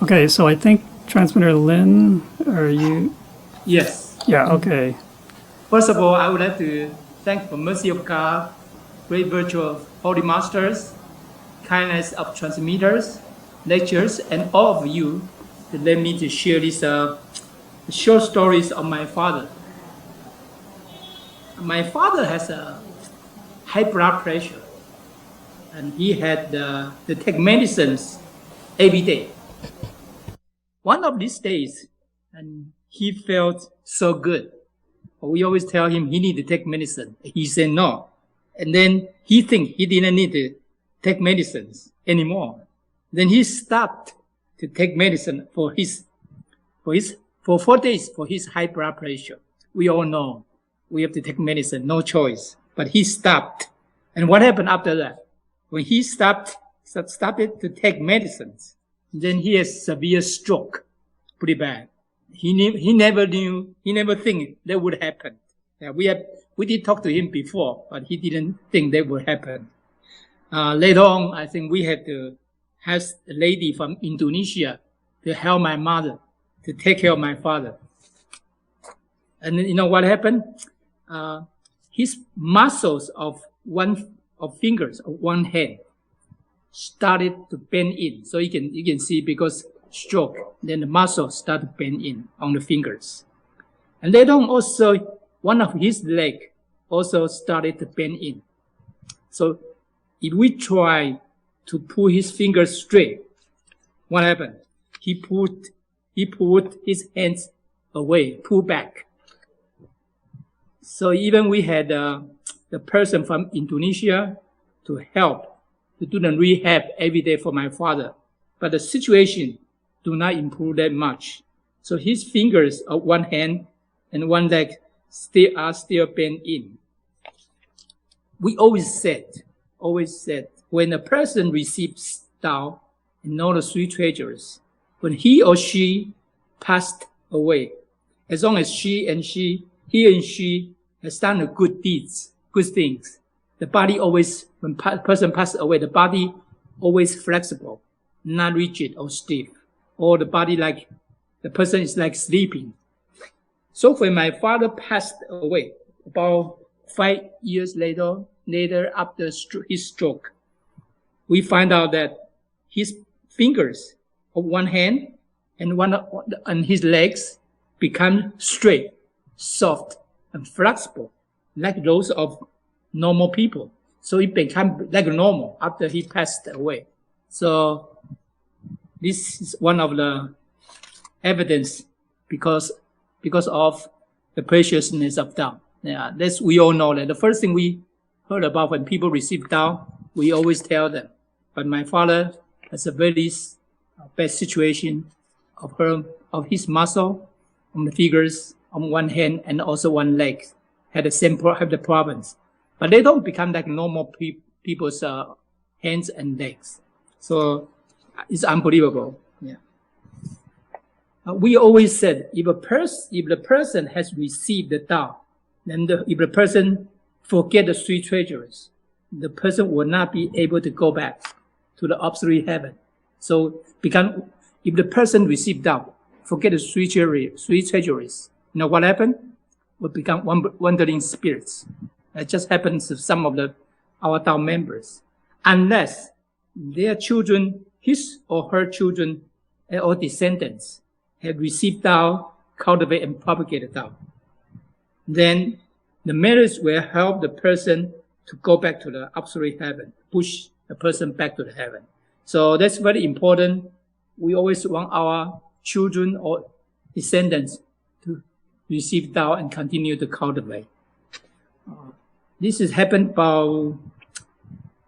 Okay, so I think transmitter Lynn, are you? Yes. Yeah, okay. First of all, I would like to thank the mercy of God, great virtue of Holy Masters, kindness of transmitters, lectures, and all of you to let me to share these short stories of my father. My father has a high blood pressure, and he had to take medicines every day. One of these days, and he felt so good. We always tell him he need to take medicine. He said no. And then he think he didn't need to take medicines anymore. Then he stopped to take medicine for 4 days for his high blood pressure. We all know we have to take medicine, no choice. But he stopped. And what happened after that? When he started to take medicines, then he has severe stroke, pretty bad. He never think that would happen. Yeah, we did talk to him before, but he didn't think that would happen. Later on, I think we had to have a lady from Indonesia to help my mother to take care of my father. And then, you know what happened? His muscles of fingers of one hand started to bend in. So you can see because stroke, then the muscles start to bend in on the fingers. And later on also, one of his leg also started to bend in. So if we try to pull his fingers straight, what happened? He pulled his hands away, pull back. So even we had the person from Indonesia to help to do the rehab every day for my father. But the situation do not improve that much. So his fingers of one hand and one leg are still bent in. We always said, when a person receives Tao and know the three treasures, when he or she passed away, as long as he and she has done the good deeds, good things, the body always, when person passes away, the body always flexible, not rigid or stiff, or the body like, the person is like sleeping. So when my father passed away, about 5 years later after his stroke, we find out that his fingers of one hand and his legs become straight, soft, and flexible, like those of normal people. So it became like normal after he passed away. So this is one of the evidence because of the preciousness of Tao. Yeah, we all know that. The first thing we heard about when people receive Tao, we always tell them. But my father has a very bad situation of his muscle on the fingers on one hand and also one leg have the problems. But they don't become like normal people's hands and legs. So it's unbelievable. Yeah. We always said if the person has received the Tao, then if the person forget the three treasures, the person will not be able to go back to the absolute heaven. So if the person received Tao, forget the three treasures, you know what happened? Will become wandering spirits. It just happens to some of our Tao members, unless their children, his or her children, or descendants have received Tao, cultivate and propagate Tao. Then the marriage will help the person to go back to the absolute heaven, push the person back to the heaven. So that's very important. We always want our children or descendants to receive Tao and continue to cultivate. This has happened about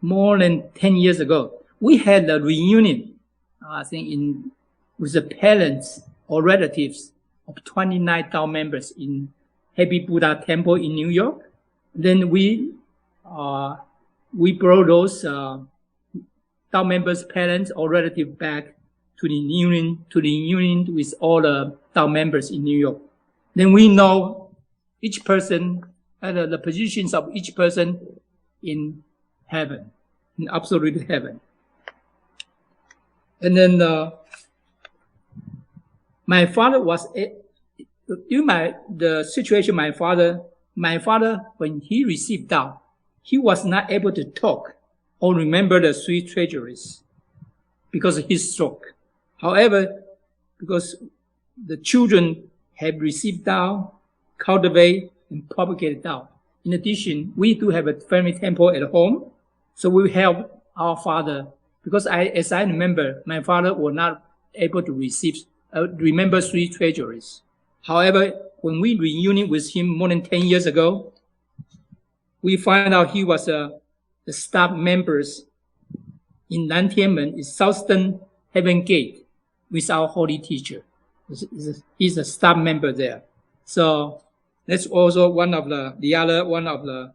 more than 10 years ago. We had a reunion, I think, with the parents or relatives of 29 Tao members in Happy Buddha Temple in New York. Then we brought those Tao members' parents or relatives back to the union with all the Tao members in New York. Then we know each person, the positions of each person in heaven, in absolute heaven. And then My father was the situation. My father, when he received Tao, he was not able to talk or remember the three treasuries because of his stroke. However, because the children have received Tao, cultivate and propagate Tao. In addition, we do have a family temple at home, so we help our father. Because as I remember, my father was not able to remember three treasuries. However, when we reunited with him more than 10 years ago, we find out he was the staff members in Nantianmen, in Southern Heaven Gate, with our holy teacher. He's a staff member there. So that's also one of the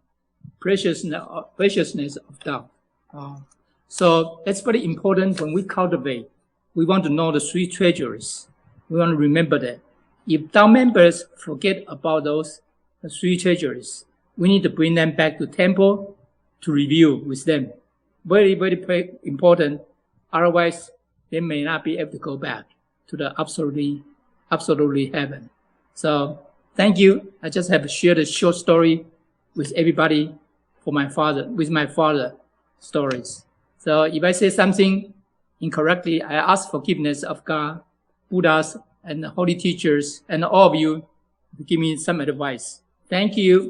preciousness of Tao. So that's very important when we cultivate. We want to know the three treasuries. We want to remember that. If Tao members forget about those three treasuries, we need to bring them back to temple to review with them. Very, very important. Otherwise, they may not be able to go back to the absolutely heaven. So thank you. I just have shared a short story with everybody with my father stories. So if I say something incorrectly, I ask forgiveness of God, Buddhas, and holy teachers, and all of you to give me some advice. Thank you.